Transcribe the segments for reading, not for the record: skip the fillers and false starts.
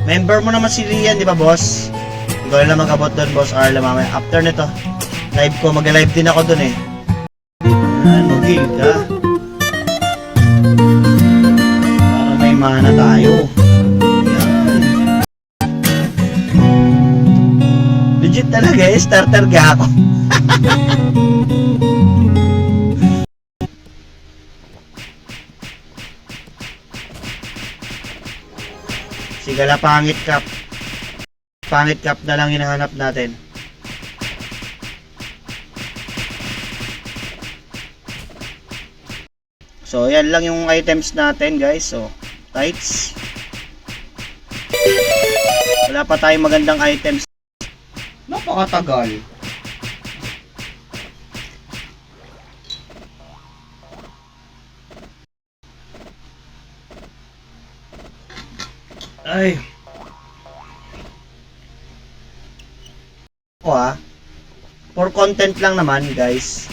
Member mo naman si Rian, di ba, boss? Ikaw na lang mag-abot doon, boss Arla, mamaya. After nito, live ko. Mag-live din ako doon, eh. Yan, mag-heal ka. Para may mana tayo. Yan. Legit talaga, eh. Starter ka ako. Sigala pangit cap. Pangit cap na lang hinahanap natin. So, yan lang yung items natin, guys. So, tights. Wala pa tayong magandang items. Napakatagal. Ay. For content lang naman, guys.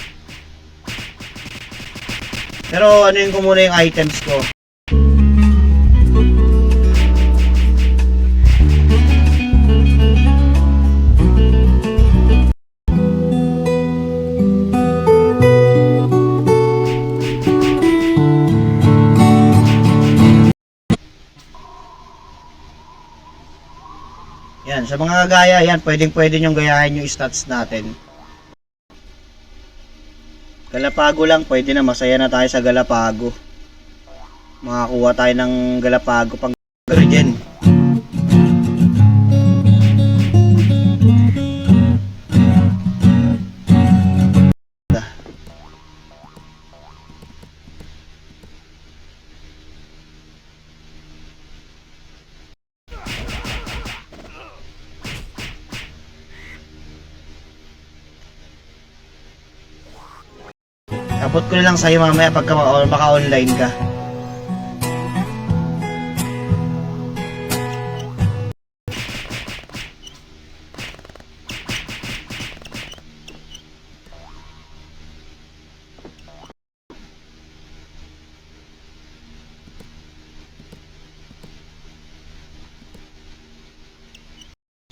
Pero ano yung ko muna yung items ko. Yan, sa mga gaya, yan, pwede nyong gayahin yung stats natin. Galapago lang, pwede na, masaya na tayo sa Galapago. Makakuha tayo ng Galapago pang virgin. Abot ko na lang sa'yo mamaya pagka baka online ka.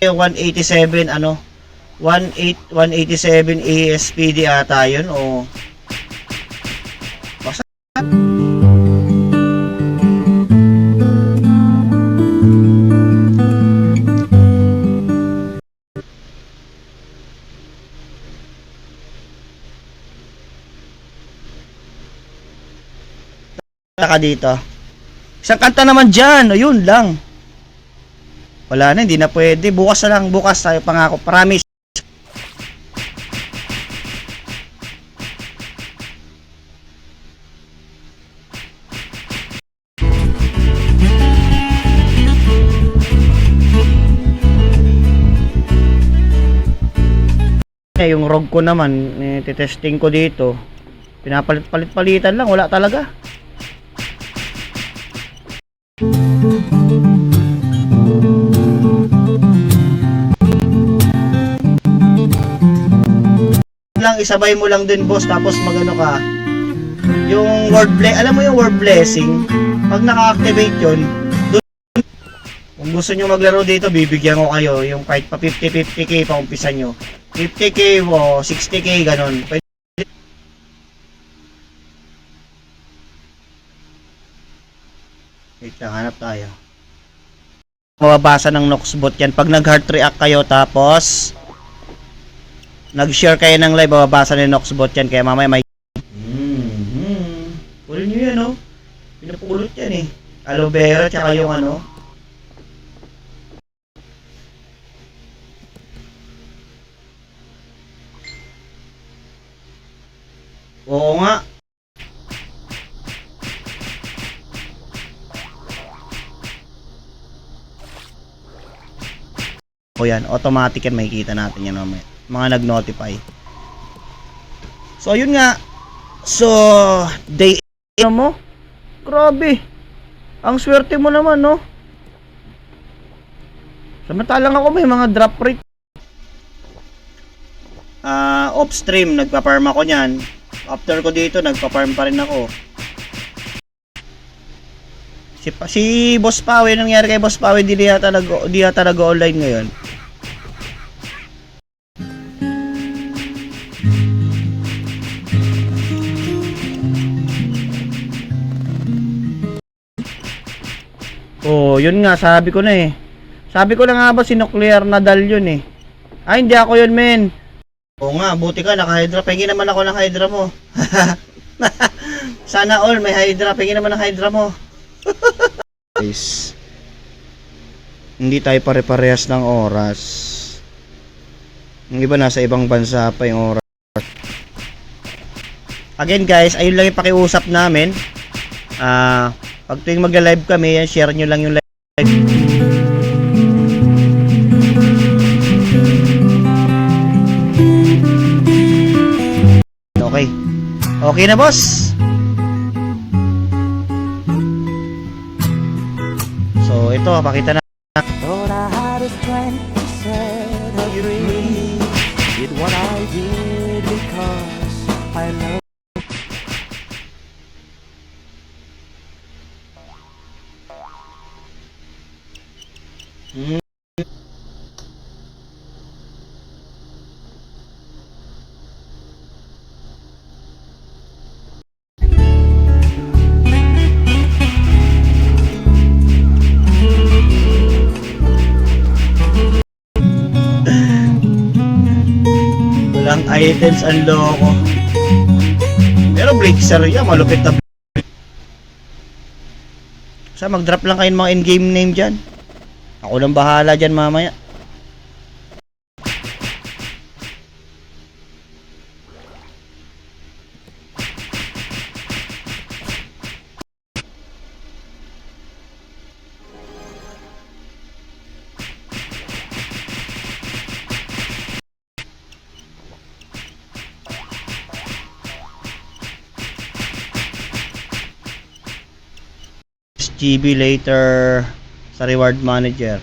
Yung 187 ano? 187 ASPD ata yun o ka dito. Isang kanta naman dyan. O yun lang. Wala na, hindi na pwede. Bukas na lang. Bukas tayo pangako. Promise. Yung ROG ko naman, titesting ko dito. Pinapalit-palitan lang. Wala talaga. Lang isabay mo lang din, boss, tapos magano ka yung alam mo yung word blessing, pag naka-activate yun dun, kung gusto nyo maglaro dito, bibigyan ko kayo yung kahit pa 50-50k pa umpisa nyo, 50k o 60k ganon. Pwede. Wait lang, hanap tayo. Mababasa ng Noxbot yan pag nag-heart react kayo tapos nag-share kayo ng live, mababasa ni Noxbot yan, kaya mamaya may kunin nyo yan, oh. Pinapulot yan, eh. Aloe vera, tsaka yung ano. Oo nga. O yan, automatic yan, makikita natin yan mamaya. Mga nag-notify. So, yun nga. So, day mo. Grabe. Ang swerte mo naman, no? Samantalang ako may mga drop rate. Off stream, nagpa-farm ako niyan. After ko dito, nagpa-farm pa rin ako. Si Boss Pawi, anong nangyari kay Boss Pawi? Di yata nag-online ngayon. Oh, yun nga, sabi ko na eh. Sabi ko na nga ba, sinuklear Nadal yun eh. Ay, hindi ako yun, men. Oo nga, buti ka, naka-hydra. Pengi naman ako ng hydra mo. Sana all, may hydra. Pengi naman ng hydra mo. Guys, hindi tayo pare-parehas ng oras. Yung iba nasa ibang bansa pa yung oras. Again guys, ayun lang yung pakiusap namin. Pag tuwing magla-live kami, share nyo lang yung live. Okay. Okay na, boss. So, ito, pakita na. Thought I had a strength to set her free. Did what I did because I love. Walang items ang loko. Pero Blixer yan, malupit na. Sa mag-drop lang kayo ng mga in-game name dyan. Ako lang bahala dyan mamaya. GB later sa reward manager.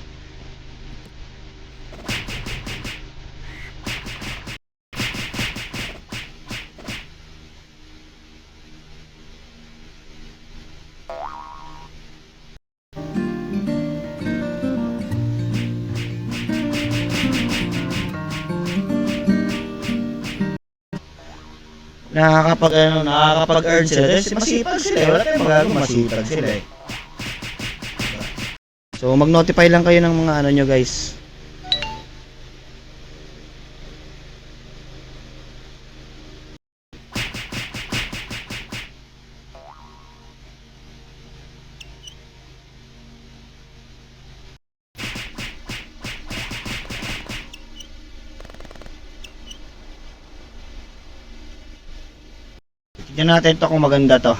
Nakakapag-earn sila. Masipag sila. Wala tayong magagawa, masipag sila eh. So mag-notify lang kayo ng mga ano nyo guys. Tignan natin to kung maganda to.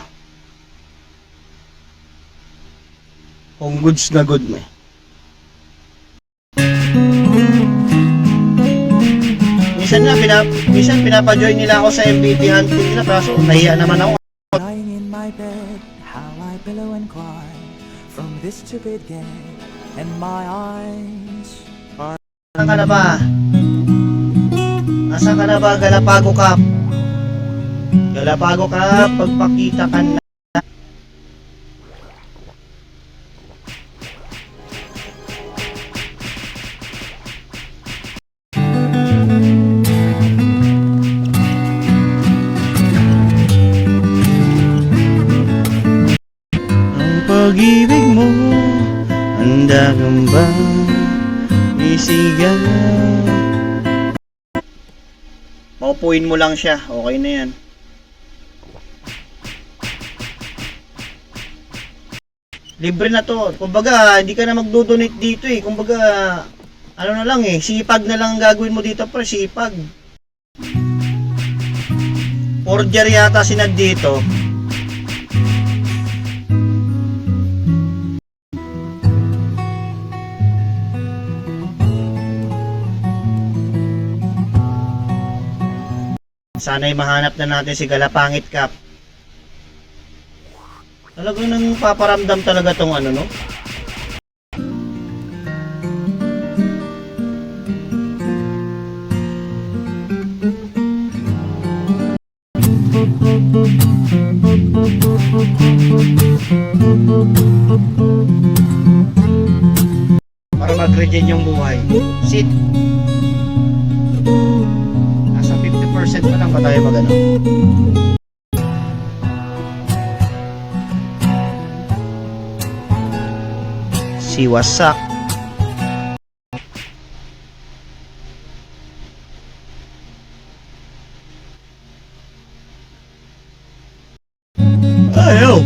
Kung goods na good mo. Minsan pinapa-join nila ako sa MVP hunting nila kaso nahiya naman ako. Lying in my bed, how I billow and cry from this stupid game, and my eyes are. Nasaan ka na ba? Nasaan ka na ba? Galapago Cup. Galapago Cup, pagpakita ka na. Pag-ibig mo, handa kang ba isigaw? Maupuin mo lang siya, okay na yan. Libre na to, kumbaga hindi ka na magdo-donate dito eh, kumbaga ano na lang eh, sipag na lang gagawin mo dito pre, sipag. Order yata sinad dito. Sana'y mahanap na natin si Galapangit Cup. Talagang nang paparamdam talaga tong ano no. Para mag-regen yung buhay. Sit. Nasa 50% pa lang ba tayo mag-ano? Si Wasak. Ayaw.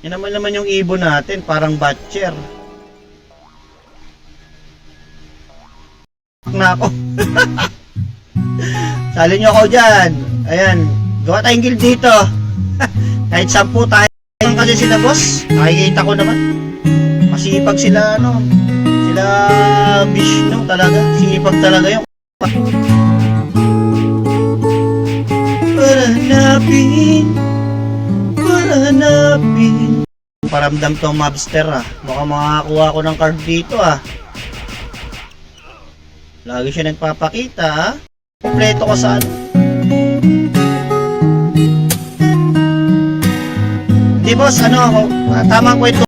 Yan naman yung ibon natin, parang batcher. Na ako. Sali nyo ako dyan. Ayan, gawa tayong guild dito. Kahit 10 tayo. Kasi sila boss, nakikita ko naman. Masipag sila, ano, sila Vishnu talaga. Sipag talaga yung para hanapin. Paramdam tong mobster ah. Mukhang makakuha ko ng card dito ah. Lagi siya nagpapakita ah. Kompleto ko sa ano. Di boss, ano, tamang kwento.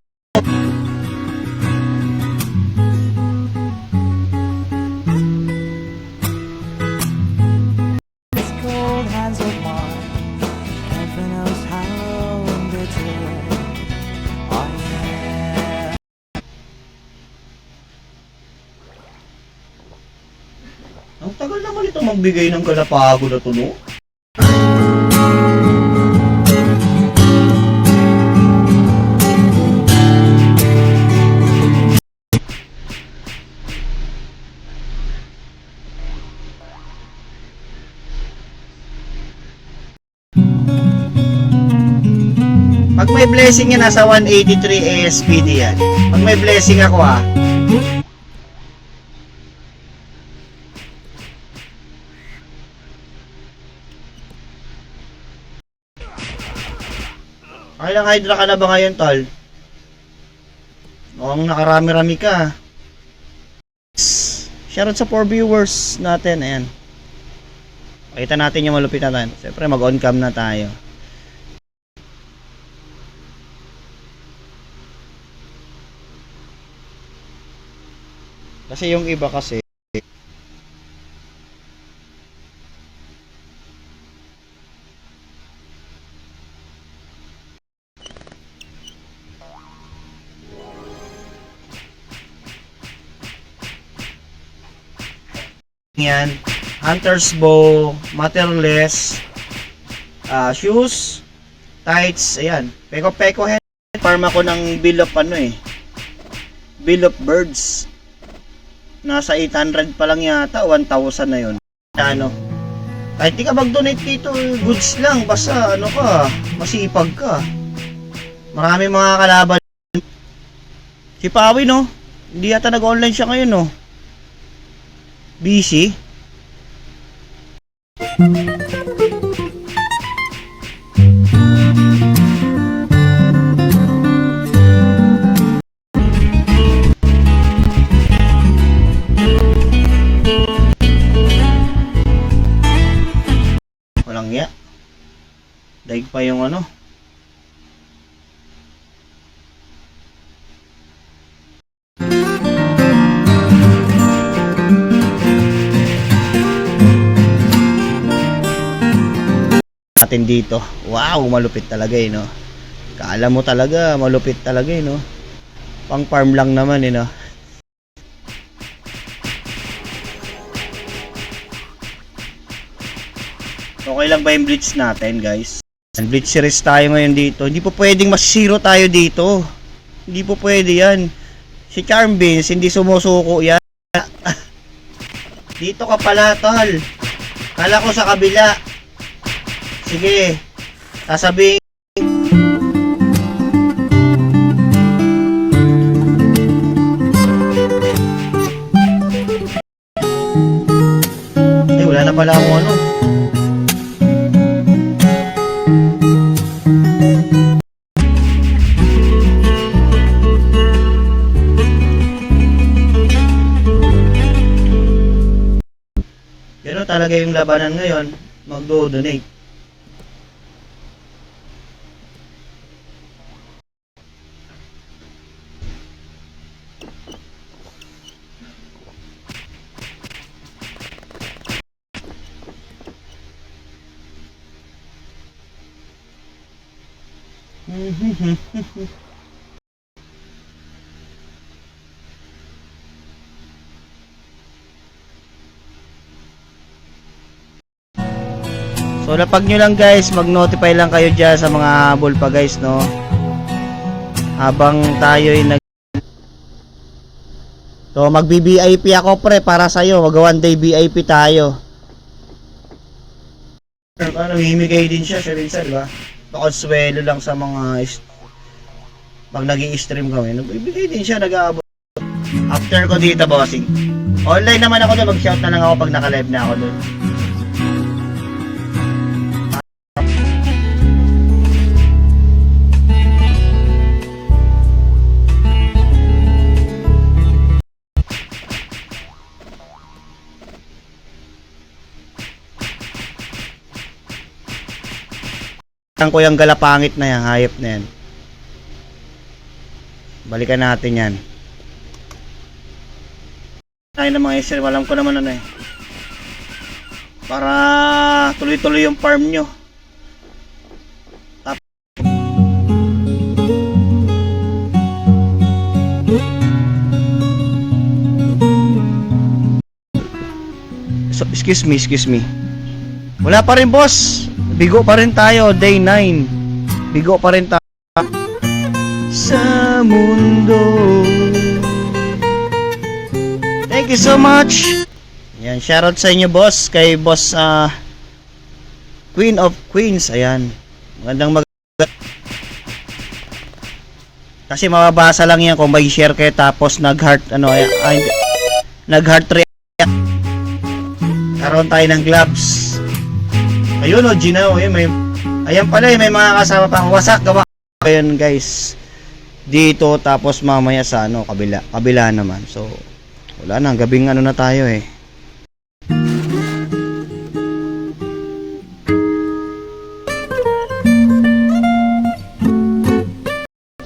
These cold hands of mine, heaven knows how bitter I am. Ang tagal naman ito magbigay ng Galapago na tuno. Pag may blessing yan, nasa 183 ASPD yan. Pag may blessing ako ah. Okay lang, Hydra ka na ba ngayon, tol? Mukhang nakarami-rami ka. Shoutout sa 4 viewers natin, ayan. Pakita natin yung malupit natin. Siyempre, mag-on cam na tayo. Kasi yung iba kasi yan, hunter's bow, materialless, shoes, tights, ayan, peko head. Farm ako ng bill of ano eh, bill of birds. Nasa 800 pa lang yata, 1,000 na yun. Ano, kahit di ka mag-donate dito, goods lang, basta ano ka, masipag ka. Marami mga kalaban. Si Pawi no, hindi yata nag-online siya ngayon no. Busy. Walang ya. Daig pa yung ano. Natin dito. Wow, malupit talaga eh, no. Kaala mo talaga, malupit talaga eh, no. Pang farm lang naman eh, no. Okay lang ba yung blitz natin, guys? Blitz series tayo ngayon dito. Hindi po pwedeng mas zero tayo dito. Hindi po pwede yan. Si Charm Beans, hindi sumusuko yan. Dito ka pala, tol. Kala ko sa kabila. Sige, sasabihin. pala kung ano. Pero talaga yung labanan ngayon, magdo-donate. So lapag nyo lang guys, mag-notify lang kayo dyan sa mga habol pa guys, no? Habang tayo'y So mag-VIP ako pre para sa'yo, mag 1 day VIP tayo. Namimigay din siya minsan, diba? Pakonswelo lang sa mga pag nag-i-stream kami, nagbibigay din siya, nag-aabot. After ko dito, bossing. Online naman ako doon, mag-shout na lang ako pag naka-live na ako doon. Ang ko yung galapangit na yan, hayop na yan. Balikan natin yan. Ay na mga isir, alam ko naman ano eh. Para tuloy-tuloy yung farm nyo. So, excuse me. Wala pa rin boss. Bigo pa rin tayo, day 9. Bigo pa rin tayo sa mundo. Thank you so much. Ayan, shoutout sa inyo boss, kay boss Queen of Queens. Ayan, magandang kasi mababasa lang yan kung may share kayo tapos nag-heart nag-heart react. Karoon tayo ng gloves. Ayun o, Gina, ayan pala may mga kasama pang wasak gawa. Ayun guys, dito tapos mamaya sa kabila naman. So wala na, gabing na tayo eh.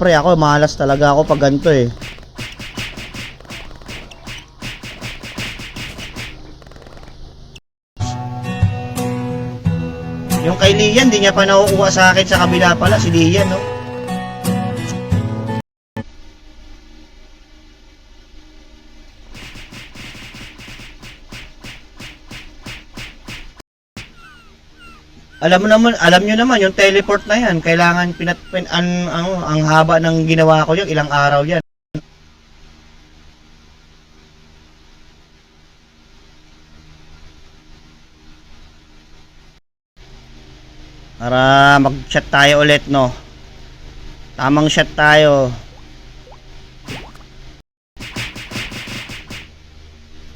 Pre, ako malas talaga ako pag ganito eh. Yung kay Lian, di niya pa nakukuha sa akin sa kabila pala, si Lian, no? Alam nyo naman, yung teleport na yan, kailangan ang haba ng ginawa ko yung ilang araw yan. Para mag-chat tayo ulit, no? Tamang chat tayo.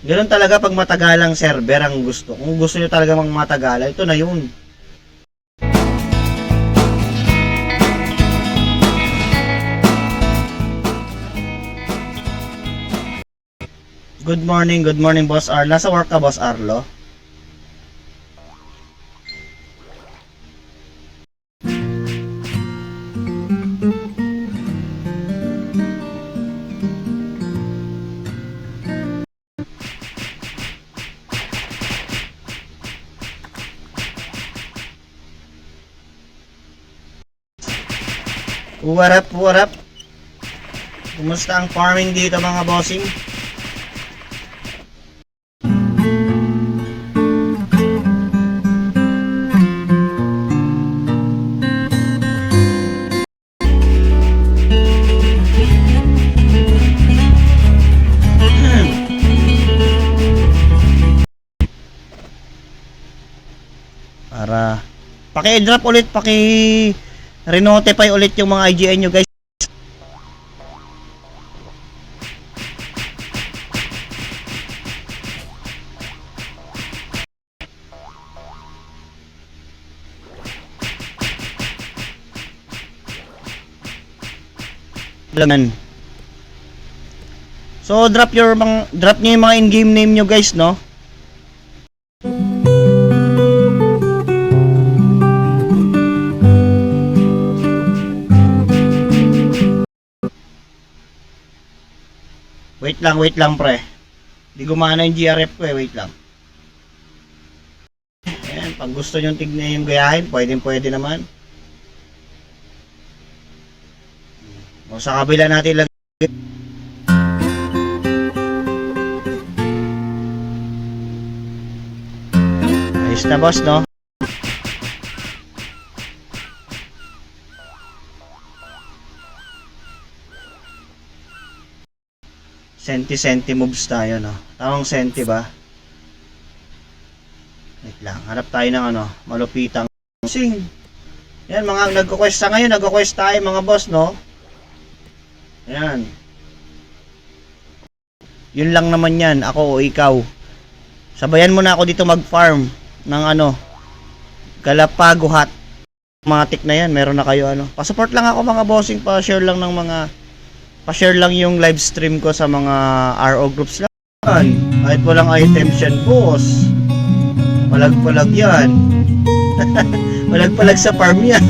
Ganoon talaga pag matagalang server ang gusto. Kung gusto nyo talaga matagala, ito na yun. Good morning Boss Arlo. Nasa work ka Boss Arlo? What up? Kumusta ang farming dito mga bossing? Para paki-drop ulit, renotify ulit yung mga IGN nyo guys. Lang. So drop niyo yung mga in-game name nyo guys, no? Wait lang pre. Di gumana yung GRF ko eh, wait lang. Ayan, pag gusto nyo tignan yung gayahin, pwede naman. O sa kabila natin lang. Ayos na boss, no? Senti moves tayo, no? Tamang senti ba? Wait lang, hanap tayo ng ano, malupitang sing. Yan, mga nagko-quest ngayon, nagko-quest tayo mga boss, no? Yan. Yun lang naman yan, ako o ikaw. Sabayan mo na ako dito mag-farm ng ano, Galapago hat. Mga tik na yan, meron na kayo ano. Pa-support lang ako mga bossing, pa-share lang ng mga pa-share lang yung live stream ko sa mga RO groups lang. Kahit walang items yan, boss. Palag-palag yan. Palag-palag sa farm yan.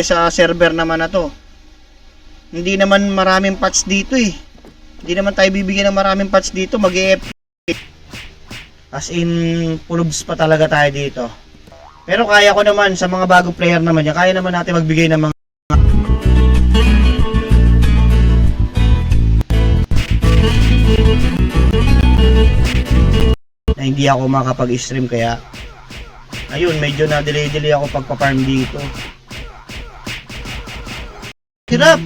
Sa server naman na to, hindi naman maraming patch dito eh. Hindi naman tayo bibigyan ng maraming patch dito, mag-EF. As in, pulubs pa talaga tayo dito. Pero kaya ko naman, sa mga bagong player naman yan, kaya naman natin magbigay ng mga na hindi ako makapag-stream, kaya ayun, medyo na delay ako pagpa-farm dito. Hirap.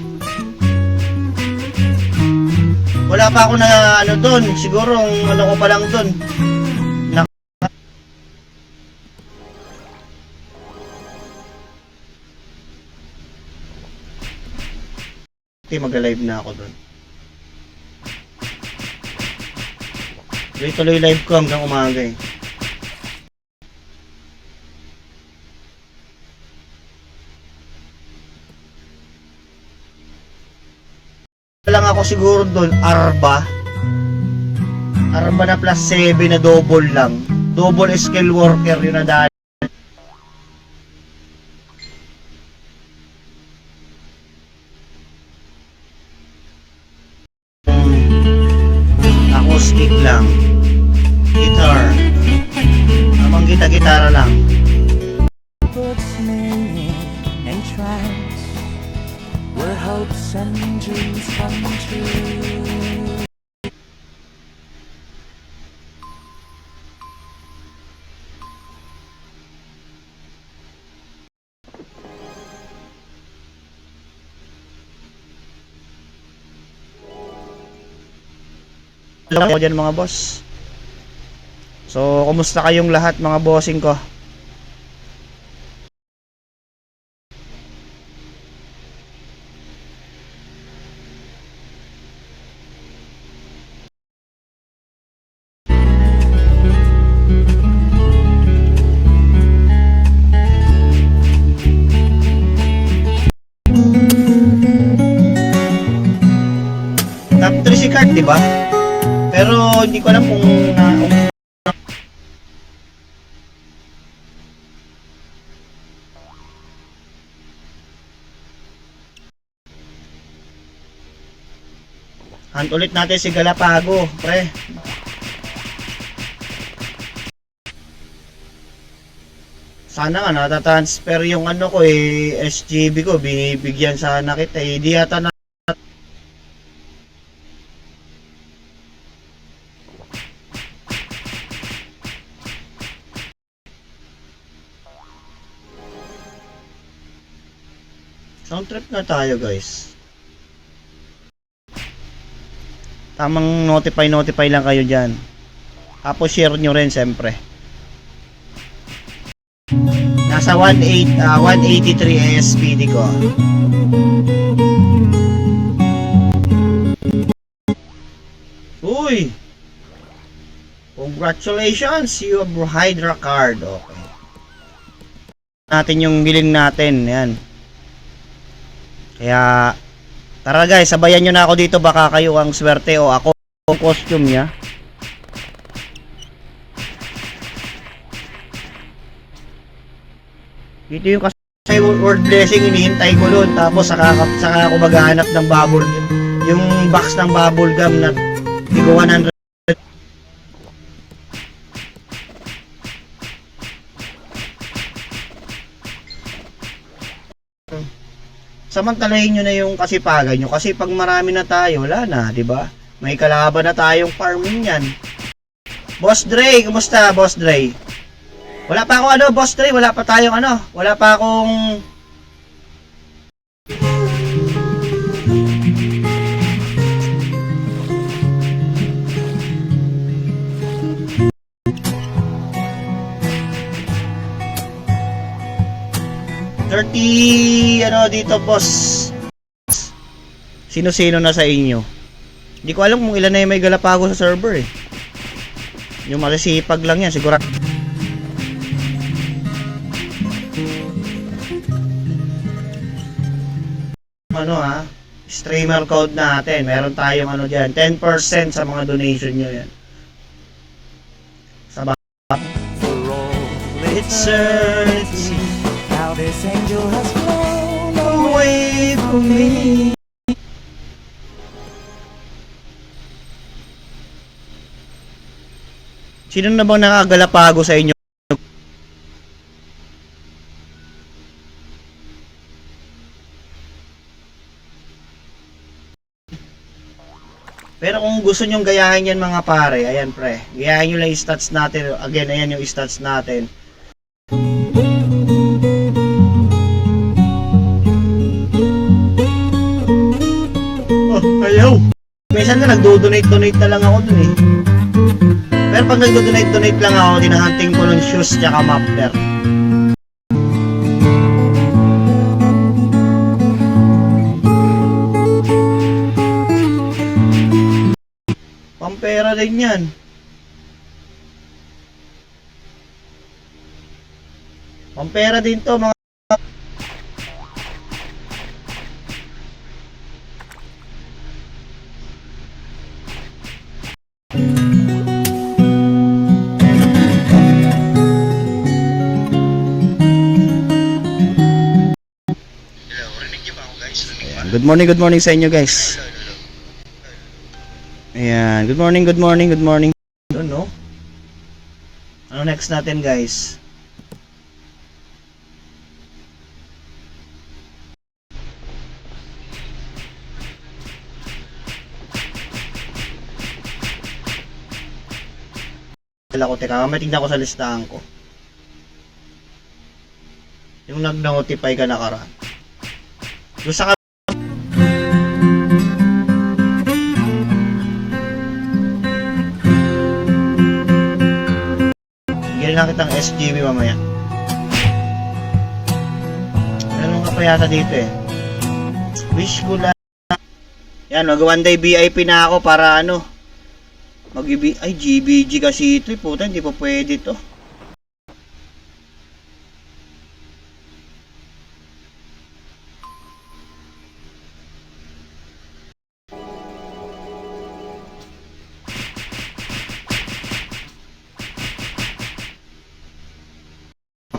Wala pa ako na ano doon. Siguro ano ko pa lang doon. Okay, mag-live na ako doon. Tuloy live ko hanggang umaga eh. Lang ako siguro doon, Arba na plus 7 na double lang. Double skill worker yun na dahil. Acoustic lang. Guitar. Namang gitara lang. Puts me in trance where hopes and dreams come true. Alam ko dyan mga boss. So, kumusta kayong lahat mga bossing ko? Top 3 si Kurt, di ba? Pero hindi ko alam kung hunt ulit natin si Galapago, pre. Sana nga natatransfer yung ano ko eh, SGB ko, binibigyan sana kita eh. Di yata na sound trip na tayo guys. Tamang notify lang kayo dyan. Tapos share nyo rin siyempre. Nasa 183 ASPD ko. Uy! Congratulations! You have Hydra card. Okay. Natin yung billing natin. Yan. Kaya, tara guys, sabayan nyo na ako dito. Baka kayo ang swerte o ako ang costume niya. Dito yung kasi word blessing, inihintay ko doon. Tapos saka ako maghahanap ng bubble. Yung box ng bubble gum na tigo 100. Samantalahin nyo na yung kasipagan nyo. Kasi pag marami na tayo, wala na, di ba? May kalaban na tayong farming yan. Boss Dre, kumusta Boss Dre? Wala pa akong ano, Boss Dre, wala pa tayong ano, wala pa akong ano dito, boss. Sino-sino na sa inyo? Hindi ko alam kung ilan na yung may Galapagos sa server eh. Yung masisipag lang yan, siguro. Ano ha? Streamer code natin. Meron tayong ano dyan, 10% sa mga donation nyo yan. Sa For all it's eternity. Now this angel has flown Away from me. Sino na bang nakagalapago sa inyo? Pero kung gusto nyong gayahin yan mga pare, ayan pre, gayahin nyo lang yung stats natin. Again, ayan yung stats natin. Oh, ayaw! Minsan nga nagdo-donate na lang ako dun eh. Pero pag nagdo-donate lang ako, dinahunting ko ng shoes tsaka muffler. Pampera din yan. Pampera din to mga. Good morning sa inyo guys. Ayan, good morning. Don't know. Ano next natin guys? Teka, may tignan ko sa listahan ko. Yung nag-notify ka nakaraan. Doon sa lang kitang SGB mamaya. Meron ka pa yata dito eh. Wish ko lang. Yan, mag one day VIP na ako para ano. Ay, GBG kasi ito eh. Puta, hindi pa pwede to.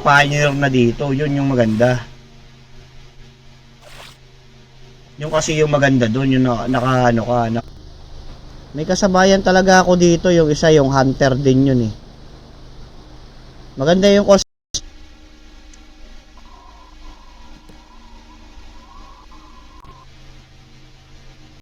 Pioneer na dito, yun yung maganda. Yung kasi yung maganda doon, yung may kasabayan talaga ako dito, yung isa yung hunter din yun eh. Maganda yung